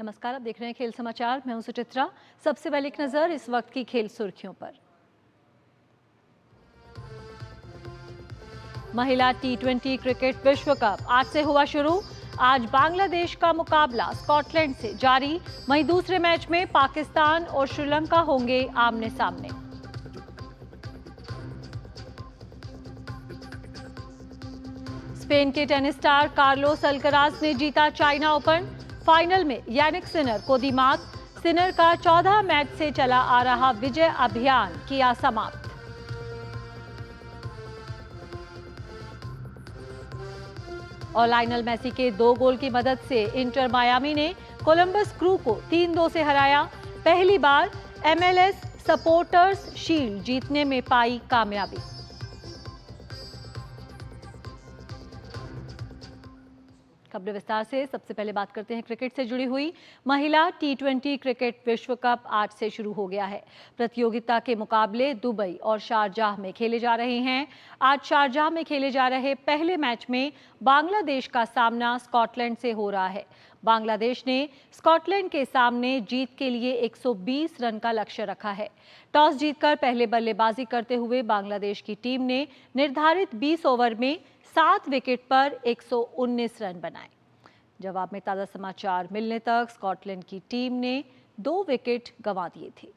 नमस्कार, आप देख रहे हैं खेल समाचार। मैं हूं सुचित्रा। सबसे पहले एक नजर इस वक्त की खेल सुर्खियों पर। महिला टी20 क्रिकेट विश्व कप आज से हुआ शुरू। आज बांग्लादेश का मुकाबला स्कॉटलैंड से जारी। वहीं दूसरे मैच में पाकिस्तान और श्रीलंका होंगे आमने सामने। स्पेन के टेनिस स्टार कार्लोस अल्कराज ने जीता चाइना ओपन। फाइनल में यानिक सिनर को दी मात। सिनर का 14 मैच से चला आ रहा विजय अभियान किया समाप्त। और लायनल मेसी के 2 गोल की मदद से इंटर मायामी ने कोलंबस क्रू को 3-2 से हराया। पहली बार MLS सपोर्टर्स शील्ड जीतने में पाई कामयाबी। खबरें विस्तार से। सबसे पहले बात करते हैं क्रिकेट से जुड़ी हुई। महिला टी20 क्रिकेट विश्व कप आज से शुरू हो गया है। प्रतियोगिता के मुकाबले दुबई और शारजाह में खेले जा रहे हैं। आज शारजाह में खेले जा रहे पहले मैच में बांग्लादेश का सामना स्कॉटलैंड से हो रहा है। बांग्लादेश ने स्कॉटलैंड के सामने जीत के लिए 120 रन का लक्ष्य रखा है। टॉस जीतकर पहले बल्लेबाजी करते हुए बांग्लादेश की टीम ने निर्धारित 20 ओवर में 7 विकेट पर 119 रन बनाए। जवाब में ताजा समाचार मिलने तक स्कॉटलैंड की टीम ने 2 विकेट गंवा दिए थे।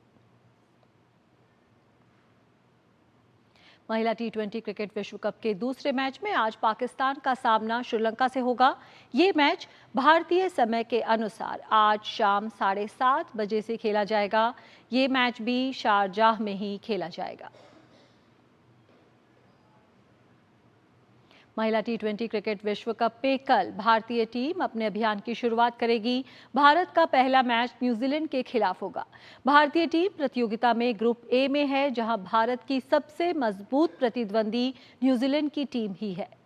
महिला टी20 क्रिकेट विश्व कप के दूसरे मैच में आज पाकिस्तान का सामना श्रीलंका से होगा। ये मैच भारतीय समय के अनुसार आज शाम 7:30 बजे से खेला जाएगा। ये मैच भी शारजाह में ही खेला जाएगा। महिला टी20 क्रिकेट विश्व कप में कल भारतीय टीम अपने अभियान की शुरुआत करेगी। भारत का पहला मैच न्यूजीलैंड के खिलाफ होगा। भारतीय टीम प्रतियोगिता में ग्रुप ए में है, जहां भारत की सबसे मजबूत प्रतिद्वंदी न्यूजीलैंड की टीम ही है।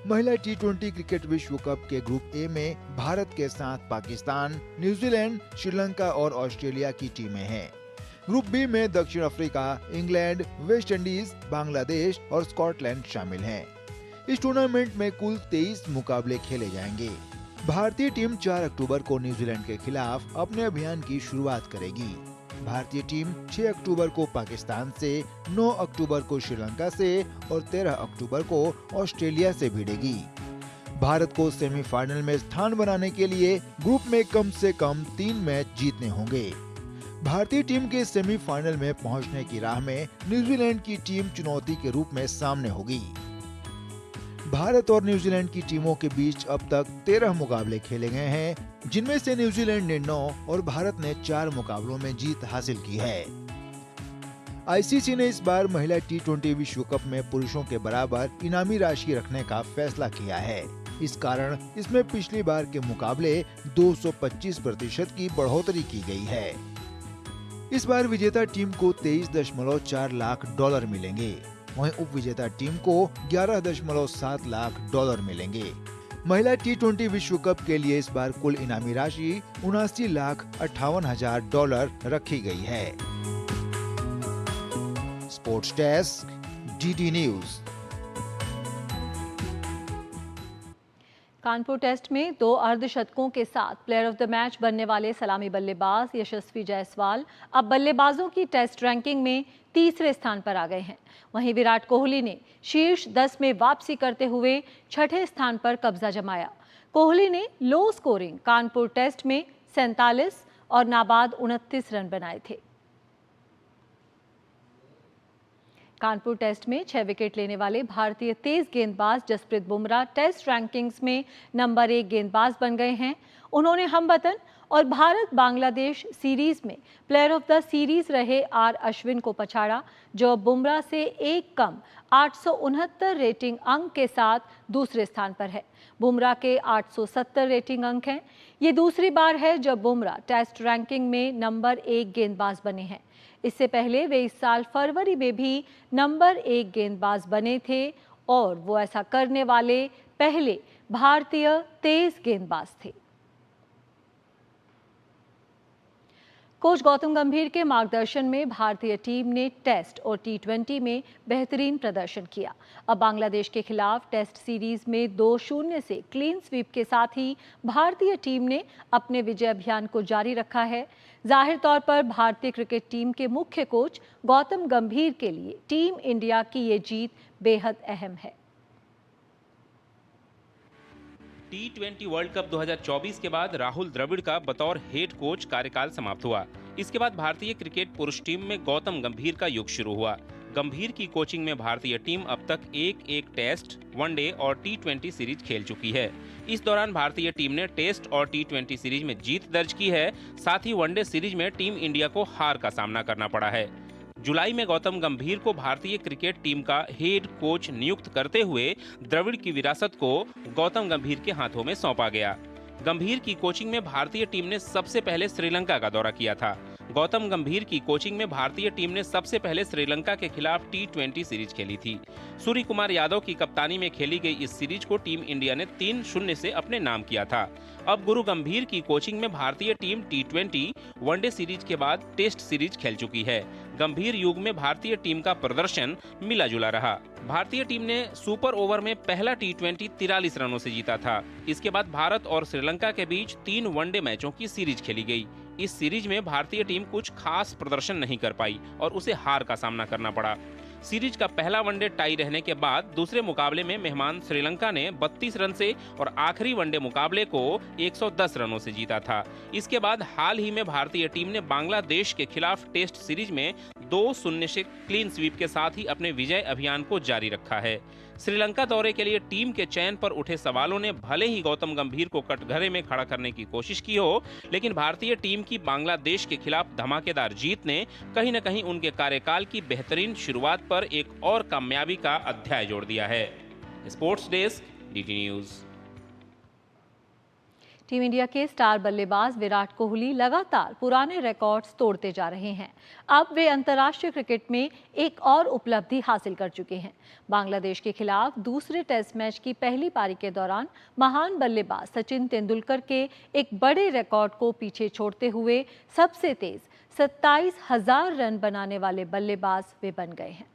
महिला टी20 क्रिकेट विश्व कप के ग्रुप ए में भारत के साथ पाकिस्तान, न्यूजीलैंड, श्रीलंका और ऑस्ट्रेलिया की टीमें हैं। ग्रुप बी में दक्षिण Africa, England, West Indies, Bangladesh और स्कॉटलैंड शामिल हैं। इस टूर्नामेंट में कुल 23 मुकाबले खेले जाएंगे। भारतीय टीम 4 अक्टूबर को न्यूजीलैंड के खिलाफ अपने अभियान की शुरुआत करेगी। भारतीय टीम 6 अक्टूबर को पाकिस्तान से, 9 अक्टूबर को श्रीलंका से और 13 अक्टूबर को ऑस्ट्रेलिया से भिड़ेगी। भारत को सेमीफाइनल में स्थान बनाने के लिए ग्रुप में कम से कम 3 मैच जीतने होंगे। भारतीय टीम के सेमीफाइनल में पहुंचने की राह में न्यूजीलैंड की टीम चुनौती के रूप में सामने होगी। भारत और न्यूजीलैंड की टीमों के बीच अब तक 13 मुकाबले खेले गए हैं, जिनमें से न्यूजीलैंड ने 9 और भारत ने 4 मुकाबलों में जीत हासिल की है। आईसीसी ने इस बार महिला टी20 विश्व कप में पुरुषों के बराबर इनामी राशि रखने का फैसला किया है। इस कारण इसमें पिछली बार के मुकाबले 225% की बढ़ोतरी की गई है। इस बार विजेता टीम को $23.4 लाख मिलेंगे। वहीं उप विजेता टीम को $11.7 लाख मिलेंगे। महिला टी20 विश्व कप के लिए इस बार कुल इनामी राशि $79,58,000 रखी गई है। Sports desk, DD news. Kanpur test में 2 अर्धशतकों के साथ प्लेयर ऑफ द मैच बनने वाले सलामी बल्लेबाज यशस्वी जायसवाल अब बल्लेबाजों की टेस्ट रैंकिंग में तीसरे स्थान पर आ गए हैं। वहीं विराट कोहली ने शीर्ष 10 में वापसी करते हुए 6ठे स्थान पर कब्जा जमाया। कोहली ने लो स्कोरिंग कानपुर टेस्ट में 47 और नाबाद 29 रन बनाए थे। कानपुर टेस्ट में 6 विकेट लेने वाले भारतीय तेज गेंदबाज जसप्रीत बुमराह टेस्ट रैंकिंग्स में नंबर 1 गेंदबाज बन गए हैं। उन्होंने हमवतन और भारत बांग्लादेश सीरीज में प्लेयर ऑफ द सीरीज रहे आर अश्विन को पछाड़ा, जो बुमराह से एक कम 869 रेटिंग अंक के साथ दूसरे स्थान पर है। बुमराह के 870 रेटिंग अंक हैं। ये दूसरी बार है जब बुमराह टेस्ट रैंकिंग में नंबर 1 गेंदबाज बने हैं। इससे पहले वे इस साल फरवरी में भी नंबर 1 गेंदबाज बने थे और वो ऐसा करने वाले पहले भारतीय तेज गेंदबाज थे। कोच गौतम गंभीर के मार्गदर्शन में भारतीय टीम ने टेस्ट और T20 में बेहतरीन प्रदर्शन किया। अब बांग्लादेश के खिलाफ टेस्ट सीरीज में 2-0 से क्लीन स्वीप के साथ ही भारतीय टीम ने अपने विजय अभियान को जारी रखा है। जाहिर तौर पर भारतीय क्रिकेट टीम के मुख्य कोच गौतम गंभीर के लिए टीम इंडिया की ये जीत बेहद अहम है। T20 वर्ल्ड कप 2024 के बाद राहुल द्रविड़ का बतौर हेड कोच कार्यकाल समाप्त हुआ। इसके बाद भारतीय क्रिकेट पुरुष टीम में गौतम गंभीर का युग शुरू हुआ। गंभीर की कोचिंग में भारतीय टीम अब तक एक टेस्ट, वनडे और T20 सीरीज खेल चुकी है। इस दौरान भारतीय टीम ने टेस्ट और T20 सीरीज में जीत दर्ज की है। साथ ही वनडे सीरीज में टीम इंडिया को हार का सामना करना पड़ा है। जुलाई में गौतम गंभीर को भारतीय क्रिकेट टीम का हेड कोच नियुक्त करते हुए द्रविड़ की विरासत को गौतम गंभीर के हाथों में सौंपा गया। गंभीर की कोचिंग में भारतीय टीम ने सबसे पहले श्रीलंका का दौरा किया था। गौतम गंभीर की कोचिंग में भारतीय टीम ने सबसे पहले श्रीलंका के खिलाफ T20 सीरीज खेली थी। सूर्य कुमार यादव की कप्तानी में खेली गई इस सीरीज को टीम इंडिया ने 3-0 से अपने नाम किया था। अब गुरु गंभीर की कोचिंग में भारतीय टीम T20 वनडे सीरीज के बाद टेस्ट सीरीज खेल चुकी है। गंभीर युग में भारतीय टीम का प्रदर्शन मिला जुला रहा। भारतीय टीम ने सुपर ओवर में पहला T20 43 रनों से जीता था। इसके बाद भारत और श्रीलंका के बीच 3 वनडे मैचों की सीरीज खेली गई। इस सीरीज में भारतीय टीम कुछ खास प्रदर्शन नहीं कर पाई और उसे हार का सामना करना पड़ा। सीरीज का पहला वनडे टाई रहने के बाद दूसरे मुकाबले में मेहमान श्रीलंका ने 32 रन से और आखिरी वनडे मुकाबले को 110 रनों से जीता था। इसके बाद हाल ही में भारतीय टीम ने बांग्लादेश के खिलाफ टेस्ट सीरीज में 2-0 से क्लीन स्वीप के साथ ही अपने विजय अभियान को जारी रखा है। श्रीलंका दौरे के लिए टीम के चयन पर उठे सवालों ने भले ही गौतम गंभीर को कटघरे में खड़ा करने की कोशिश की हो, लेकिन भारतीय टीम की बांग्लादेश के खिलाफ धमाकेदार जीत ने कहीं न कहीं उनके कार्यकाल की बेहतरीन शुरुआत पर एक और कामयाबी का अध्याय जोड़ दिया है। Sports desk, DT news. Team India के स्टार बल्लेबाज विराट कोहली लगातार पुराने रिकॉर्ड्स तोड़ते जा रहे हैं। अब वे अंतर्राष्ट्रीय क्रिकेट में एक और उपलब्धि हासिल कर चुके हैं। बांग्लादेश के खिलाफ दूसरे टेस्ट मैच की पहली पारी के दौरान महान बल्लेबाज सचिन तेंदुलकर के एक बड़े रिकॉर्ड को पीछे छोड़ते हुए सबसे तेज 27,000 रन बनाने वाले बल्लेबाज वे बन गए हैं।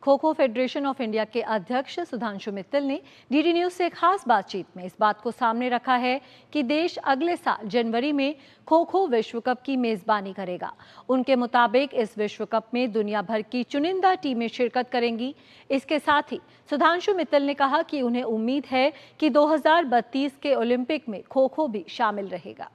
Kho kho federation of India के अध्यक्ष सुधांशु मित्तल ने DD न्यूज से खास बातचीत में इस बात को सामने रखा है कि देश अगले साल जनवरी में खो खो विश्व कप की मेजबानी करेगा। उनके मुताबिक इस विश्व कप में दुनिया भर की चुनिंदा टीमें शिरकत करेंगी। इसके साथ ही सुधांशु मित्तल ने कहा कि उन्हें उम्मीद है कि 2032 के ओलंपिक में खो खो भी शामिल रहेगा।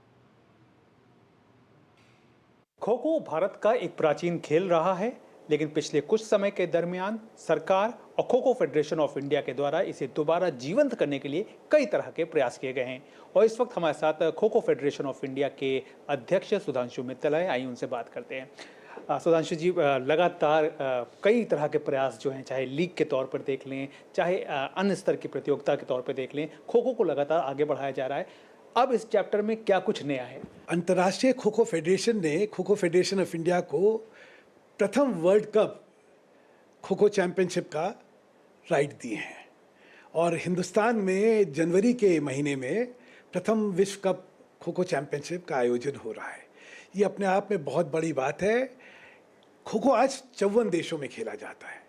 खो खो भारत का एक प्राचीन खेल रहा है। लेकिन पिछले कुछ समय के दरमियान सरकार और kho kho federation of India के द्वारा इसे दोबारा जीवंत करने के लिए कई तरह के प्रयास किए गए हैं। और इस वक्त हमारे साथ kho kho federation of India के अध्यक्ष सुधांशु मित्तल है, आइए उनसे बात करते हैं। सुधांशु जी, लगातार कई तरह के प्रयास जो हैं, चाहे लीग के तौर पर देख लें, चाहे अन्य स्तर की प्रतियोगिता के तौर पर देख लें, खो खो को लगातार आगे बढ़ाया जा रहा है। अब इस चैप्टर में क्या कुछ नया है? अंतर्राष्ट्रीय खो खो फेडरेशन ने kho kho federation of India को प्रथम world cup kho kho championship का राइट दिए हैं और हिंदुस्तान में जनवरी के महीने में प्रथम विश्व कप खो खो चैंपियनशिप का आयोजन हो रहा है। ये अपने आप में बहुत बड़ी बात है। खो खो आज 54 देशों में खेला जाता है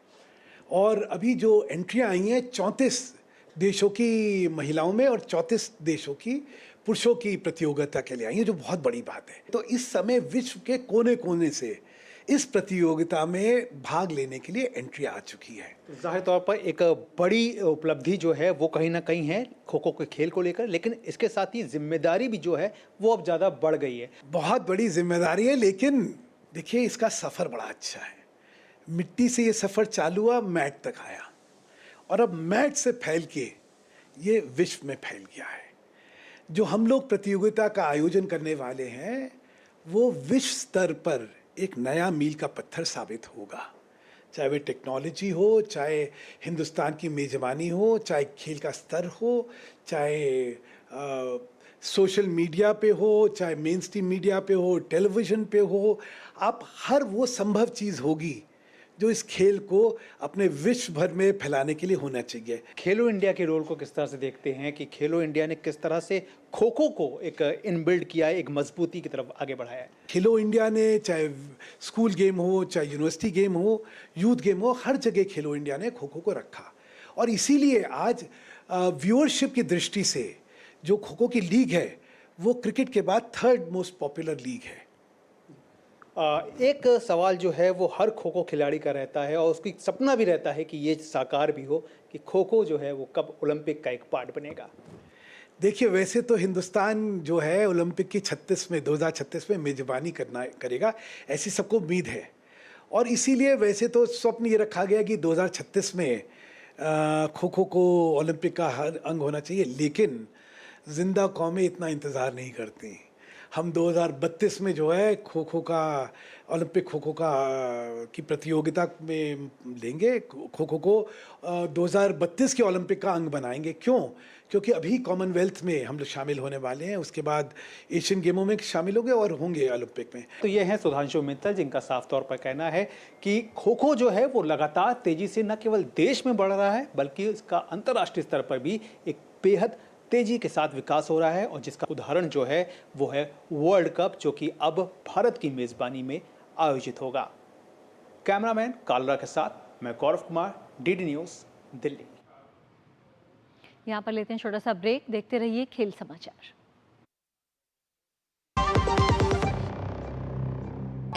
और अभी जो एंट्रियां आई हैं 34 देशों की महिलाओं में और 34 देशों की पुरुषों की प्रतियोगिता के लिए आई है, जो बहुत बड़ी बात है। तो इस समय विश्व के कोने कोने से इस प्रतियोगिता में भाग लेने के लिए एंट्री आ चुकी है। जाहिर तौर पर एक बड़ी उपलब्धि जो है वो कहीं ना कहीं है खो खो के खेल को लेकर, लेकिन इसके साथ ही जिम्मेदारी भी जो है वो अब ज़्यादा बढ़ गई है। बहुत बड़ी जिम्मेदारी है, लेकिन देखिए इसका सफ़र बड़ा अच्छा है। मिट्टी से ये सफ़र चालू हुआ, मैट तक आया और अब मैट से फैल के ये विश्व में फैल गया है। जो हम लोग प्रतियोगिता का आयोजन करने वाले हैं वो विश्व स्तर पर एक नया मील का पत्थर साबित होगा। चाहे वे टेक्नोलॉजी हो, चाहे हिंदुस्तान की मेज़बानी हो, चाहे खेल का स्तर हो, चाहे सोशल मीडिया पे हो, चाहे मेन स्ट्रीम मीडिया पे हो, टेलीविज़न पे हो, आप हर वो संभव चीज़ होगी जो इस खेल को अपने विश्व भर में फैलाने के लिए होना चाहिए। खेलो इंडिया के रोल को किस तरह से देखते हैं कि खेलो इंडिया ने किस तरह से खो खो को एक इनबिल्ड किया है, एक मजबूती की तरफ आगे बढ़ाया है? खेलो इंडिया ने चाहे स्कूल गेम हो, चाहे यूनिवर्सिटी गेम हो, यूथ गेम हो, हर जगह खेलो इंडिया ने खो खो को रखा और इसीलिए आज व्यूअरशिप की दृष्टि से जो खो खो की लीग है वो क्रिकेट के बाद 3rd मोस्ट पॉपुलर लीग है। एक सवाल जो है वो हर खो खो खिलाड़ी का रहता है और उसकी सपना भी रहता है कि ये साकार भी हो कि खो खो जो है वो कब ओलंपिक का एक पार्ट बनेगा। देखिए, वैसे तो हिंदुस्तान जो है ओलंपिक की 2036 में मेजबानी करेगा, ऐसी सबको उम्मीद है और इसीलिए वैसे तो स्वप्न ये रखा गया कि 2036 में खो खो को ओलंपिक का हर अंग होना चाहिए, लेकिन जिंदा कौमें इतना इंतज़ार नहीं करती। हम 2032 में जो है खो खो का ओलंपिक खो खो का की प्रतियोगिता में लेंगे। खो खो को 2032 के ओलंपिक का अंग बनाएंगे। क्यों? क्योंकि अभी कॉमनवेल्थ में हम लोग शामिल होने वाले हैं, उसके बाद एशियन गेमों में शामिल होंगे और होंगे ओलंपिक में। तो ये हैं सुधांशु मित्तल, जिनका साफ तौर पर कहना है कि खो खो जो है वो लगातार तेजी से न केवल देश में बढ़ रहा है बल्कि इसका अंतर्राष्ट्रीय स्तर पर भी एक बेहद तेजी के साथ विकास हो रहा है और जिसका उदाहरण जो है वो है वर्ल्ड कप, जो कि अब भारत की मेजबानी में आयोजित होगा। कैमरामैन कालरा के साथ मैं गौरव कुमार, डीडी न्यूज़, दिल्ली। यहाँ पर लेते हैं छोटा सा ब्रेक, देखते रहिए खेल समाचार।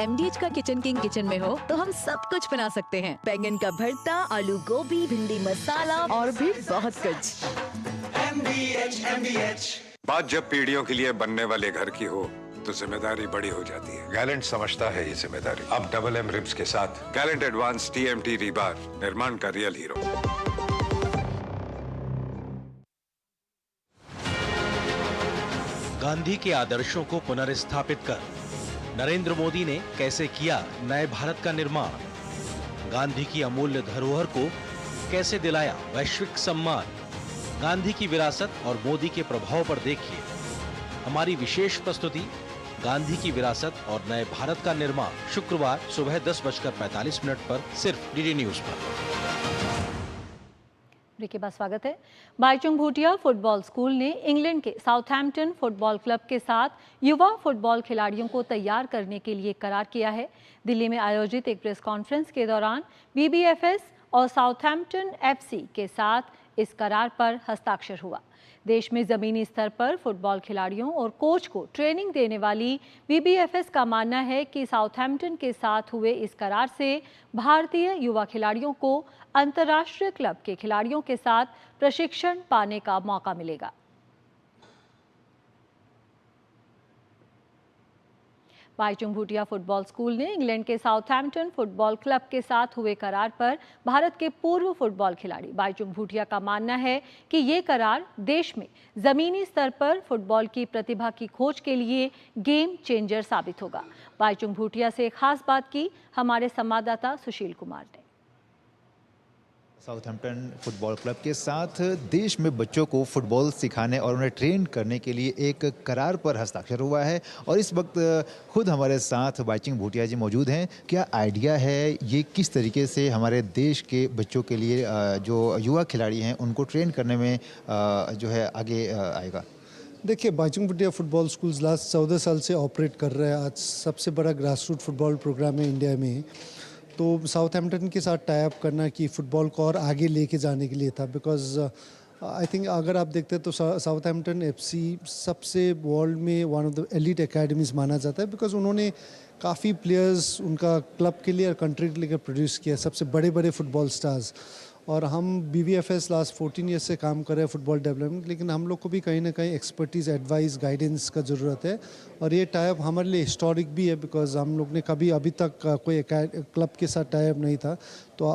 MDH का किचन किंग किचन में हो तो हम सब कुछ बना सकते हैं। बैंगन का भरता, आलू गोभी, भिंडी मसाला और भी बहुत कुछ। MDH। बात जब पीढ़ियों के लिए बनने वाले घर की हो तो जिम्मेदारी बड़ी हो जाती है। गैलेंट समझता है ये जिम्मेदारी। अब डबल M रिब्स के साथ गैलेंट एडवांस TMT रीबार, निर्माण का रियल हीरो। गांधी के आदर्शों को पुनर्स्थापित कर नरेंद्र मोदी ने कैसे किया नए भारत का निर्माण, गांधी की अमूल्य धरोहर को कैसे दिलाया वैश्विक सम्मान, गांधी की विरासत और मोदी के प्रभाव पर देखिए हमारी विशेष प्रस्तुति गांधी की विरासत और नए भारत का निर्माण, शुक्रवार सुबह 10:45 पर सिर्फ डीडी न्यूज पर। ब्रेक के बाद स्वागत है। बाईचुंग भूटिया फुटबॉल स्कूल ने इंग्लैंड के साउथहैम्पटन फुटबॉल क्लब के साथ युवा फुटबॉल खिलाड़ियों को तैयार करने के लिए करार किया है। दिल्ली में आयोजित एक प्रेस कॉन्फ्रेंस के दौरान BBFS और साउथहैम्पटन FC के साथ इस करार पर हस्ताक्षर हुआ। देश में जमीनी स्तर पर फुटबॉल खिलाड़ियों और कोच को ट्रेनिंग देने वाली BBFS का मानना है कि साउथहैम्पटन के साथ हुए इस करार से भारतीय युवा खिलाड़ियों को अंतर्राष्ट्रीय क्लब के खिलाड़ियों के साथ प्रशिक्षण पाने का मौका मिलेगा। बाईचुंग भूटिया फुटबॉल स्कूल ने इंग्लैंड के साउथहैम्पटन फुटबॉल क्लब के साथ हुए करार पर भारत के पूर्व फुटबॉल खिलाड़ी बाईचुंग भूटिया का मानना है कि ये करार देश में जमीनी स्तर पर फुटबॉल की प्रतिभा की खोज के लिए गेम चेंजर साबित होगा। बाईचुंग भूटिया से खास बात की हमारे संवाददाता सुशील कुमार ने। साउथहैम्पटन फुटबॉल क्लब के साथ देश में बच्चों को फुटबॉल सिखाने और उन्हें ट्रेन करने के लिए एक करार पर हस्ताक्षर हुआ है और इस वक्त खुद हमारे साथ बाईचुंग भूटिया जी मौजूद हैं। क्या आइडिया है, ये किस तरीके से हमारे देश के बच्चों के लिए जो युवा खिलाड़ी हैं उनको ट्रेन करने में जो है आगे आएगा? देखिए, Baichung Bhutia football schools last 14 साल से ऑपरेट कर रहे हैं। आज सबसे बड़ा ग्रास रूट फुटबॉल प्रोग्राम है इंडिया में। तो साउथहैम्पटन के साथ टाई अप करना कि फुटबॉल को और आगे लेके जाने के लिए था, बिकॉज आई थिंक अगर आप देखते हैं तो साउथहैम्पटन एफसी सबसे वर्ल्ड में one of the elite academies माना जाता है, बिकॉज उन्होंने काफ़ी प्लेयर्स उनका क्लब के लिए और कंट्री के लिए प्रोड्यूस किया, सबसे बड़े बड़े फुटबॉल स्टार्स। और हम BVFS लास्ट 14 ईयर्स से काम कर रहे हैं फुटबॉल डेवलपमेंट, लेकिन हम लोग को भी कहीं ना कहीं एक्सपर्टीज़, एडवाइस, गाइडेंस का ज़रूरत है। और ये टाई अप हमारे लिए हिस्टोरिक भी है, बिकॉज हम लोग ने कभी अभी तक कोई क्लब के साथ टाई अप नहीं था, तो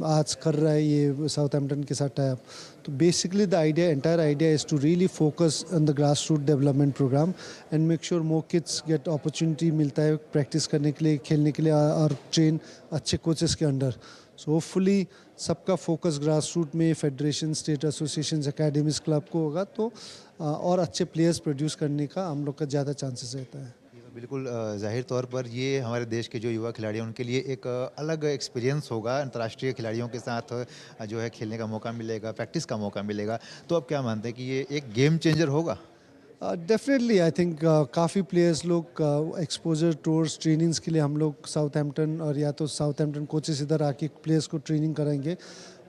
आज कर रहा है ये साउथहैम्पटन के साथ टाई अप। तो basically the idea, entire idea is to really focus on the grass root development programme and make sure more kids get opportunity मिलता है प्रैक्टिस करने के लिए, खेलने के लिए और ट्रेन अच्छे कोचेस के अंडर। सो होपफुली सबका फोकस ग्रास रूट में federation, state associations, academies, club को होगा तो और अच्छे प्लेयर्स प्रोड्यूस करने का हम लोग का ज़्यादा चांसेस रहता है। बिल्कुल, जाहिर तौर पर ये हमारे देश के जो युवा खिलाड़ी हैं उनके लिए एक अलग एक्सपीरियंस होगा। अंतर्राष्ट्रीय खिलाड़ियों के साथ जो है खेलने का मौका मिलेगा, प्रैक्टिस का मौका मिलेगा। तो आप क्या मानते हैं कि ये एक गेम चेंजर होगा? डेफिनेटली आई थिंक काफ़ी प्लेयर्स लोग एक्सपोजर टूर्स, ट्रेनिंग्स के लिए हम लोग साउथहैम्पटन और या तो साउथहैम्पटन कोचेस इधर आके प्लेयर्स को ट्रेनिंग कराएंगे।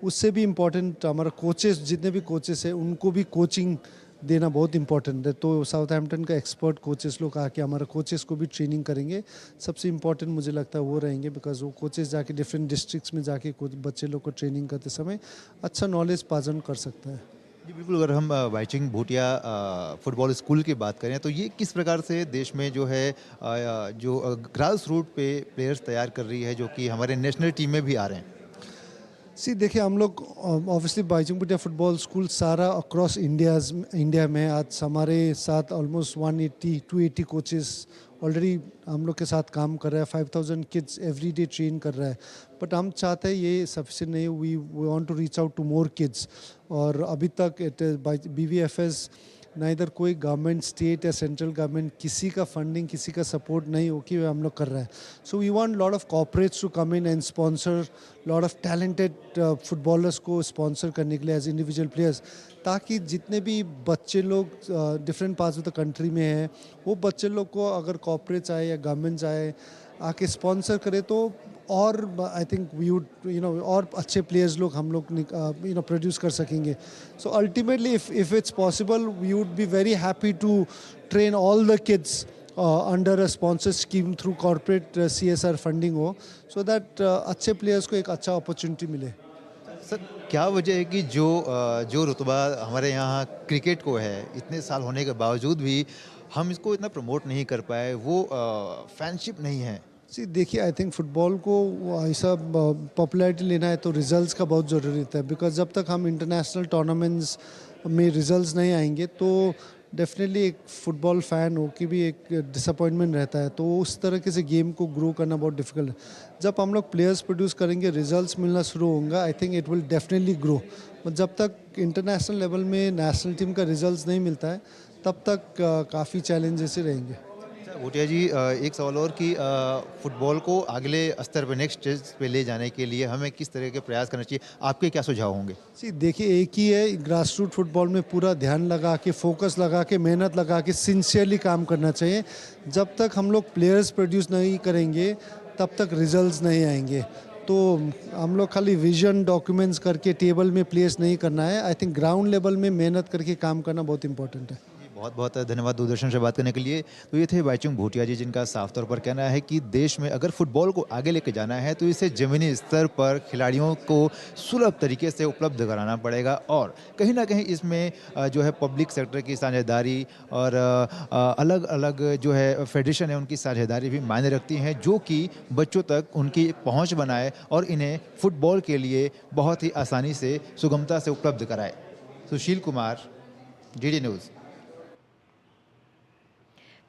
उससे भी इम्पोर्टेंट हमारा कोचेस, जितने भी कोचेस हैं उनको भी कोचिंग देना बहुत इंपॉर्टेंट है। तो साउथहैम्पटन का एक्सपर्ट कोचेस लोग आके हमारा कोचेस को भी ट्रेनिंग करेंगे। सबसे इम्पॉर्टेंट मुझे लगता है वो रहेंगे, बिकॉज वो कोचेस जाके डिफरेंट डिस्ट्रिक्ट्स में जाके बच्चे लोग को ट्रेनिंग करते समय अच्छा नॉलेज पार्जन कर सकता है। जी बिल्कुल, अगर हम बाईचुंग भूटिया फुटबॉल स्कूल की बात करें तो ये किस प्रकार से देश में जो है जो ग्रास रूट पे प्लेयर्स तैयार कर रही है जो कि हमारे नेशनल टीम में भी आ रहे हैं? देखिए, हम लोग obviously Baichung Bhutia football school सारा अक्रॉस इंडिया में आज हमारे साथ ऑलमोस्ट 180-280 कोचेस ऑलरेडी हम लोग के साथ काम कर रहा है। 5000 किड्स एवरी डे ट्रेन कर रहा है। बट हम चाहते हैं ये सफिशिएंट नहीं, we want to reach out to more kids. और अभी तक BVFS ना इधर कोई गवर्नमेंट, स्टेट या सेंट्रल गवर्नमेंट किसी का फंडिंग, किसी का सपोर्ट नहीं हो कि हम लोग कर रहे हैं। So we want lot of corporates to come in and sponsor lot of talented footballers को स्पॉन्सर करने के लिए एज इंडिविजुअल प्लेयर्स, ताकि जितने भी बच्चे लोग different parts of the country में हैं वो बच्चे लोग को अगर कॉर्पोरेट्स आए या गवर्नमेंट्स आए आके स्पॉन्सर करे तो और आई थिंक वी वुड और अच्छे प्लेयर्स लोग हम लोग प्रोड्यूस कर सकेंगे। So ultimately if it's possible we would be very happy to train all the kids under a sponsor scheme through corporate CSR funding हो, सो दैट अच्छे players को एक अच्छा अपॉर्चुनिटी मिले। सर, क्या वजह है कि जो रुतबा हमारे यहाँ क्रिकेट को है, इतने साल होने के बावजूद भी हम इसको इतना प्रमोट नहीं कर पाए, वो फैनशिप नहीं है? देखिए, आई थिंक फुटबॉल को ऐसा पॉपुलैरिटी लेना है तो रिजल्ट्स का बहुत ज़रूरी है, बिकॉज जब तक हम इंटरनेशनल टूर्नामेंट्स में रिजल्ट्स नहीं आएंगे तो डेफिनेटली एक फुटबॉल फ़ैन हो कि भी एक डिसअपॉइंटमेंट रहता है। तो उस तरीके से गेम को ग्रो करना बहुत डिफिकल्ट है। जब हम लोग प्लेयर्स प्रोड्यूस करेंगे, रिजल्ट्स मिलना शुरू होगा, I think it will definitely grow. But जब तक इंटरनेशनल लेवल में नेशनल टीम का रिजल्ट्स नहीं मिलता है तब तक काफ़ी चैलेंजेस ही रहेंगे। भूटिया जी, एक सवाल और कि फुटबॉल को अगले स्तर पे, नेक्स्ट स्टेज पे ले जाने के लिए हमें किस तरह के प्रयास करना चाहिए? आपके क्या सुझाव होंगे? देखिए, एक ही है, ग्रास रूट फुटबॉल में पूरा ध्यान लगा के, फोकस लगा के, मेहनत लगा के, सिंसियरली काम करना चाहिए। जब तक हम लोग प्लेयर्स प्रोड्यूस नहीं करेंगे तब तक रिजल्ट्स नहीं आएंगे। तो हम लोग खाली विजन डॉक्यूमेंट्स करके टेबल में प्लेस नहीं करना है। आई थिंक ग्राउंड लेवल में मेहनत करके काम करना बहुत इंपॉर्टेंट है। बहुत बहुत धन्यवाद दूरदर्शन से बात करने के लिए। तो ये थे बाईचुंग भूटिया जी, जिनका साफ तौर पर कहना है कि देश में अगर फुटबॉल को आगे लेके जाना है तो इसे ज़मीनी स्तर पर खिलाड़ियों को सुलभ तरीके से उपलब्ध कराना पड़ेगा और कहीं ना कहीं इसमें जो है पब्लिक सेक्टर की साझेदारी और अलग अलग जो है फेडरेशन है उनकी साझेदारी भी मायने रखती हैं, जो कि बच्चों तक उनकी पहुँच बनाए और इन्हें फुटबॉल के लिए बहुत ही आसानी से सुगमता से उपलब्ध कराए। Sushil Kumar, DD news.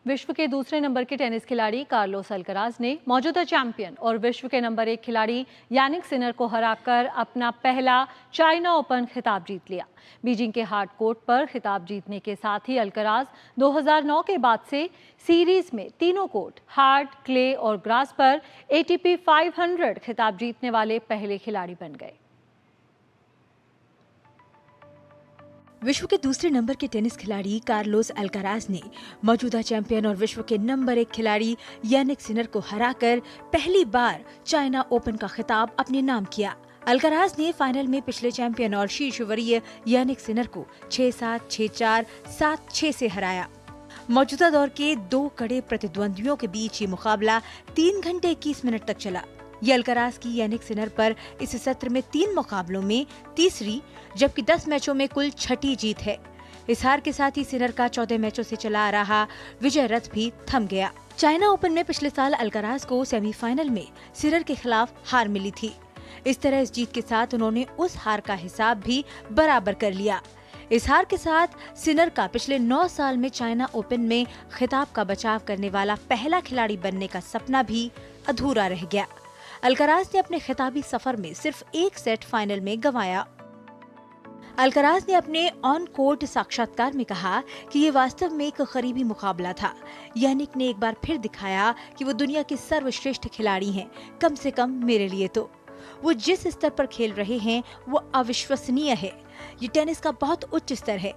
विश्व के दूसरे नंबर के टेनिस खिलाड़ी कार्लोस अल्कराज ने मौजूदा चैंपियन और विश्व के नंबर 1 खिलाड़ी यानिक सिनर को हराकर अपना पहला चाइना ओपन खिताब जीत लिया। बीजिंग के हार्ड कोर्ट पर खिताब जीतने के साथ ही अल्कराज 2009 के बाद से सीरीज में तीनों कोर्ट, हार्ड, क्ले और ग्रास पर ATP 500 खिताब जीतने वाले पहले खिलाड़ी बन गए। विश्व के दूसरे नंबर के टेनिस खिलाड़ी कार्लोस अल्कराज ने मौजूदा चैंपियन और विश्व के नंबर 1 खिलाड़ी यानिक सिनर को हराकर पहली बार चाइना ओपन का खिताब अपने नाम किया। अल्कराज ने फाइनल में पिछले चैंपियन और शीर्ष वरीय यानिक सिनर को 6-7, 6-4, 7-6 से हराया। मौजूदा दौर के 2 कड़े प्रतिद्वंद्वियों के बीच ये मुकाबला 3 घंटे 21 मिनट तक चला। ये अल्कराज की यानिक सिनर पर इस सत्र में 3 मुकाबलों में तीसरी जबकि 10 मैचों में कुल 6ठी जीत है। इस हार के साथ ही सिनर का 14 मैचों से चला आ रहा विजय रथ भी थम गया। चाइना ओपन में पिछले साल अल्कराज को सेमीफाइनल में सिनर के खिलाफ हार मिली थी। इस तरह इस जीत के साथ उन्होंने उस हार का हिसाब भी बराबर कर लिया। इस हार के साथ सिनर का पिछले 9 साल में चाइना ओपन में खिताब का बचाव करने वाला पहला खिलाड़ी बनने का सपना भी अधूरा रह गया। अल्कराज ने अपने खिताबी सफर में सिर्फ 1 सेट फाइनल में गंवाया। अल्कराज ने अपने ऑन कोर्ट साक्षात्कार में कहा कि ये वास्तव में एक करीबी मुकाबला था। यानिक ने एक बार फिर दिखाया कि वो दुनिया के सर्वश्रेष्ठ खिलाड़ी हैं, कम से कम मेरे लिए तो। वो जिस स्तर पर खेल रहे हैं वो अविश्वसनीय है। ये टेनिस का बहुत उच्च स्तर है।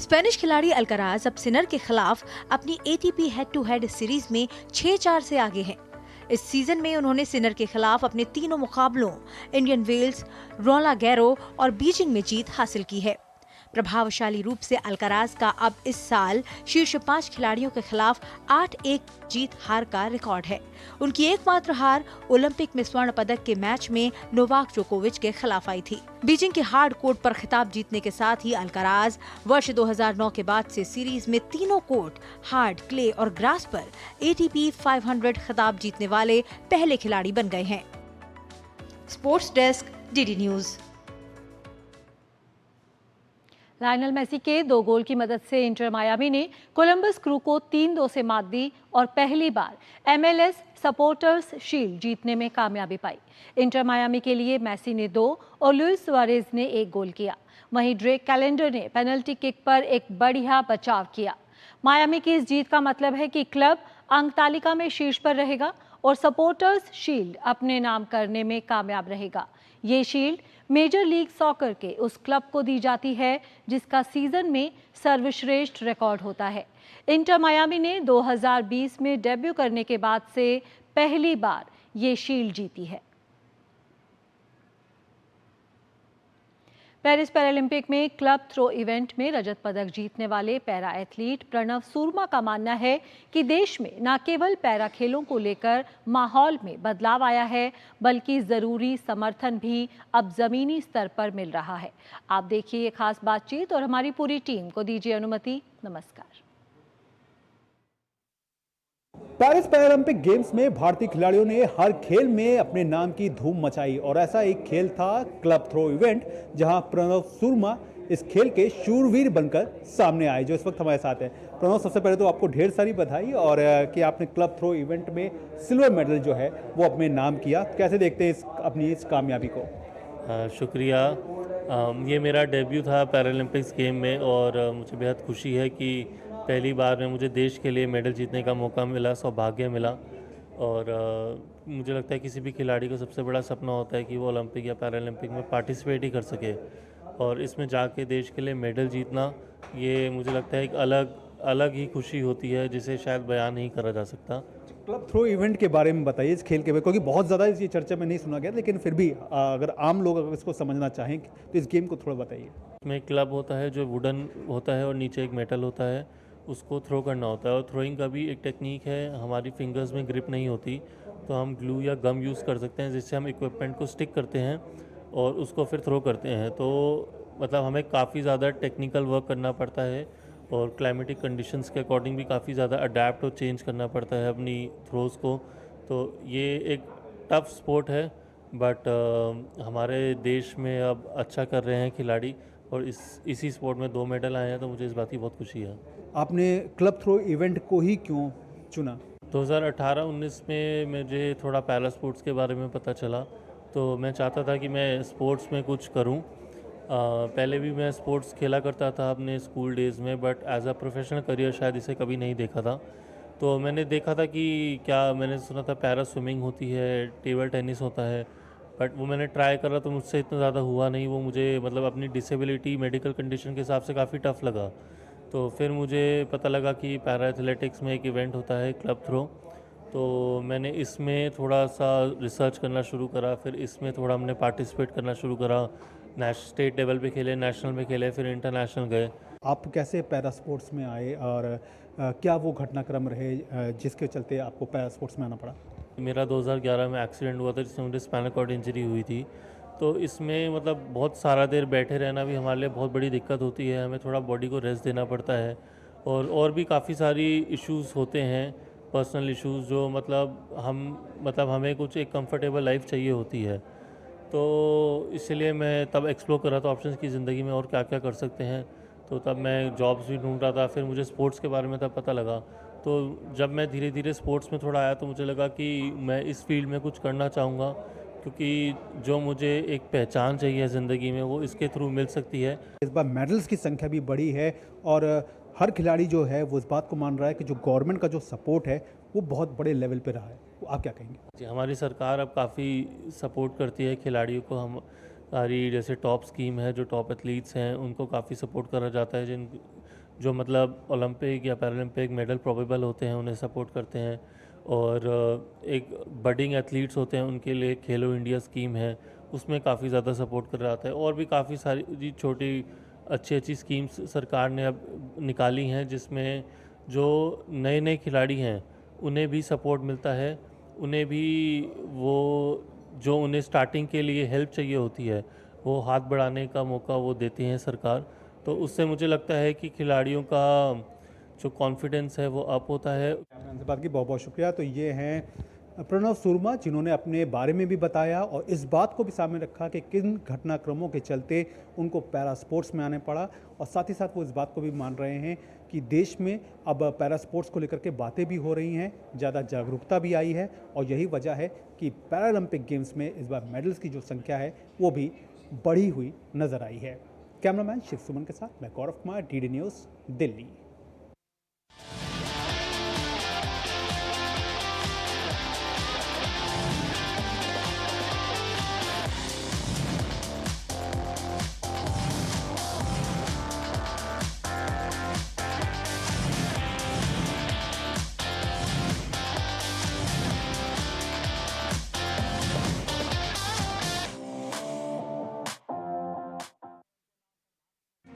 स्पेनिश खिलाड़ी अल्कराज अब सिनर के खिलाफ अपनी ATP head to head series में 6-4 से आगे हैं। इस सीजन में उन्होंने सिनर के खिलाफ अपने तीनों मुकाबलों इंडियन वेल्स, रोलां गैरो और बीजिंग में जीत हासिल की है। प्रभावशाली रूप से अल्कराज का अब इस साल शीर्ष 5 खिलाड़ियों के खिलाफ 8-1 जीत हार का रिकॉर्ड है। उनकी एकमात्र हार ओलंपिक में स्वर्ण पदक के मैच में नोवाक जोकोविच के खिलाफ आई थी। बीजिंग के हार्ड कोर्ट पर खिताब जीतने के साथ ही अल्कराज वर्ष 2009 के बाद से सीरीज में तीनों कोर्ट, हार्ड, क्ले और ग्रास पर ATP 500 खिताब जीतने वाले पहले खिलाड़ी बन गए हैं। Sports desk, DD news. Lionel Messi के 2 गोल की मदद से इंटर मायामी ने कोलंबस क्रू को 3-2 से मात दी और पहली बार MLS सपोर्टर्स शील्ड जीतने में कामयाबी पाई। इंटर मायामी के लिए मेसी ने 2 और लुइस सुआरेज ने 1 गोल किया। वहीं ड्रेक कैलेंडर ने पेनल्टी किक पर एक बढ़िया बचाव किया। मायामी की इस जीत का मतलब है कि क्लब अंक तालिका में शीर्ष पर रहेगा और सपोर्टर्स शील्ड अपने नाम करने में कामयाब रहेगा। ये शील्ड मेजर लीग सॉकर के उस क्लब को दी जाती है जिसका सीजन में सर्वश्रेष्ठ रिकॉर्ड होता है। इंटर मायामी ने 2020 में डेब्यू करने के बाद से पहली बार ये शील्ड जीती है। पेरिस पैरालंपिक में क्लब थ्रो इवेंट में रजत पदक जीतने वाले पैरा एथलीट प्रणव सूरमा का मानना है कि देश में न केवल पैरा खेलों को लेकर माहौल में बदलाव आया है, बल्कि जरूरी समर्थन भी अब जमीनी स्तर पर मिल रहा है। आप देखिए ये खास बातचीत और हमारी पूरी टीम को दीजिए अनुमति। नमस्कार। पेरिस पैरालंपिक गेम्स में भारतीय खिलाड़ियों ने हर खेल में अपने नाम की धूम मचाई और ऐसा एक खेल था क्लब थ्रो इवेंट, जहां प्रणव सूरमा इस खेल के शूरवीर बनकर सामने आए, जो इस वक्त हमारे साथ हैं। प्रणव, सबसे पहले तो आपको ढेर सारी बधाई और कि आपने क्लब थ्रो इवेंट में सिल्वर मेडल जो है वो अपने नाम किया। कैसे देखते हैं अपनी इस कामयाबी को? शुक्रिया। ये मेरा डेब्यू था पैरालंपिक्स गेम में और मुझे बेहद खुशी है कि पहली बार में मुझे देश के लिए मेडल जीतने का मौका मिला, सौभाग्य मिला। और मुझे लगता है किसी भी खिलाड़ी का सबसे बड़ा सपना होता है कि वो ओलंपिक या पैरालंपिक में पार्टिसिपेट ही कर सके, और इसमें जाके देश के लिए मेडल जीतना, ये मुझे लगता है एक अलग ही खुशी होती है जिसे शायद बयान नहीं करा जा सकता। क्लब थ्रो इवेंट के बारे में बताइए, इस खेल के बारे में, क्योंकि बहुत ज़्यादा इस चर्चा में नहीं सुना गया, लेकिन फिर भी अगर आम लोग अगर इसको समझना चाहें तो इस गेम को थोड़ा बताइए। उसमें एक क्लब होता है जो वुडन होता है और नीचे एक मेटल होता है, उसको थ्रो करना होता है। और थ्रोइंग का भी एक टेक्निक है, हमारी फिंगर्स में ग्रिप नहीं होती तो हम ग्लू या गम यूज़ कर सकते हैं, जिससे हम इक्विपमेंट को स्टिक करते हैं और उसको फिर थ्रो करते हैं। तो मतलब हमें काफ़ी ज़्यादा टेक्निकल वर्क करना पड़ता है और क्लाइमेटिक कंडीशंस के अकॉर्डिंग भी काफ़ी ज़्यादा अडेप्ट और चेंज करना पड़ता है अपनी थ्रोज़ को। तो ये एक टफ स्पोर्ट है, बट हमारे देश में अब अच्छा कर रहे हैं खिलाड़ी और इसी स्पोर्ट में 2 मेडल आए हैं, तो मुझे इस बात की बहुत खुशी है। आपने क्लब थ्रो इवेंट को ही क्यों चुना? 2018-19 में मुझे थोड़ा पैरा स्पोर्ट्स के बारे में पता चला, तो मैं चाहता था कि मैं स्पोर्ट्स में कुछ करूं। पहले भी मैं स्पोर्ट्स खेला करता था अपने स्कूल डेज़ में, but as a professional career शायद इसे कभी नहीं देखा था। तो मैंने देखा था कि मैंने सुना था पैरा स्विमिंग होती है, टेबल टेनिस होता है, बट वो मैंने ट्राई करा तो मुझसे इतना ज़्यादा हुआ नहीं। वो मुझे मतलब अपनी डिसेबिलिटी मेडिकल कंडीशन के हिसाब से काफ़ी टफ लगा। तो फिर मुझे पता लगा कि पैरा एथलेटिक्स में एक इवेंट होता है क्लब थ्रो, तो मैंने इसमें थोड़ा सा रिसर्च करना शुरू करा। फिर इसमें थोड़ा हमने पार्टिसिपेट करना शुरू करा, स्टेट लेवल पे खेले, नेशनल में खेले, फिर इंटरनेशनल गए। आप कैसे पैरा स्पोर्ट्स में आए और क्या वो घटनाक्रम रहे जिसके चलते आपको पैरा स्पोर्ट्स में आना पड़ा? मेरा 2011 में एक्सीडेंट हुआ था जिसमें मुझे स्पाइनल कॉर्ड इंजरी हुई थी। तो इसमें मतलब बहुत सारा देर बैठे रहना भी हमारे लिए बहुत बड़ी दिक्कत होती है, हमें थोड़ा बॉडी को रेस्ट देना पड़ता है और भी काफ़ी सारी इश्यूज़ होते हैं, पर्सनल इश्यूज़, जो मतलब हमें कुछ एक कंफर्टेबल लाइफ चाहिए होती है। तो इसलिए मैं तब एक्सप्लोर कर रहा था ऑप्शंस की ज़िंदगी में और क्या क्या कर सकते हैं। तो तब मैं जॉब्स भी ढूंढ रहा था, फिर मुझे स्पोर्ट्स के बारे में तब पता लगा। तो जब मैं धीरे धीरे स्पोर्ट्स में थोड़ा आया तो मुझे लगा कि मैं इस फील्ड में कुछ करना चाहूँगा, क्योंकि जो मुझे एक पहचान चाहिए ज़िंदगी में वो इसके थ्रू मिल सकती है। इस बार मेडल्स की संख्या भी बढ़ी है और हर खिलाड़ी जो है वो इस बात को मान रहा है कि जो गवर्नमेंट का जो सपोर्ट है वो बहुत बड़े लेवल पे रहा है। आप क्या कहेंगे? जी, हमारी सरकार अब काफ़ी सपोर्ट करती है खिलाड़ियों को। हमारी जैसे टॉप स्कीम है, जो टॉप एथलीट्स हैं उनको काफ़ी सपोर्ट करा जाता है, जो मतलब ओलंपिक या पैरालंपिक मेडल प्रोबेबल होते हैं उन्हें सपोर्ट करते हैं। और एक बडिंग एथलीट्स होते हैं उनके लिए खेलो इंडिया स्कीम है, उसमें काफ़ी ज़्यादा सपोर्ट कर रहा है। और भी काफ़ी सारी छोटी अच्छी स्कीम्स सरकार ने अब निकाली हैं, जिसमें जो नए खिलाड़ी हैं उन्हें भी सपोर्ट मिलता है, उन्हें भी वो जो उन्हें स्टार्टिंग के लिए हेल्प चाहिए होती है वो हाथ बढ़ाने का मौका वो देती हैं सरकार। तो उससे मुझे लगता है कि खिलाड़ियों का जो कॉन्फिडेंस है वो अप होता है। कैमरामैन साहब की बहुत बहुत शुक्रिया। तो ये हैं प्रणव सुरमा, जिन्होंने अपने बारे में भी बताया और इस बात को भी सामने रखा कि किन घटनाक्रमों के चलते उनको पैरा स्पोर्ट्स में आने पड़ा, और साथ ही साथ वो इस बात को भी मान रहे हैं कि देश में अब पैरा स्पोर्ट्स को लेकर के बातें भी हो रही हैं, ज़्यादा जागरूकता भी आई है, और यही वजह है कि पैरालंपिक गेम्स में इस बार मेडल्स की जो संख्या है वो भी बढ़ी हुई नजर आई है। कैमरामैन शिव सुमन के साथ मैं गौरव कुमार, DD न्यूज़, दिल्ली।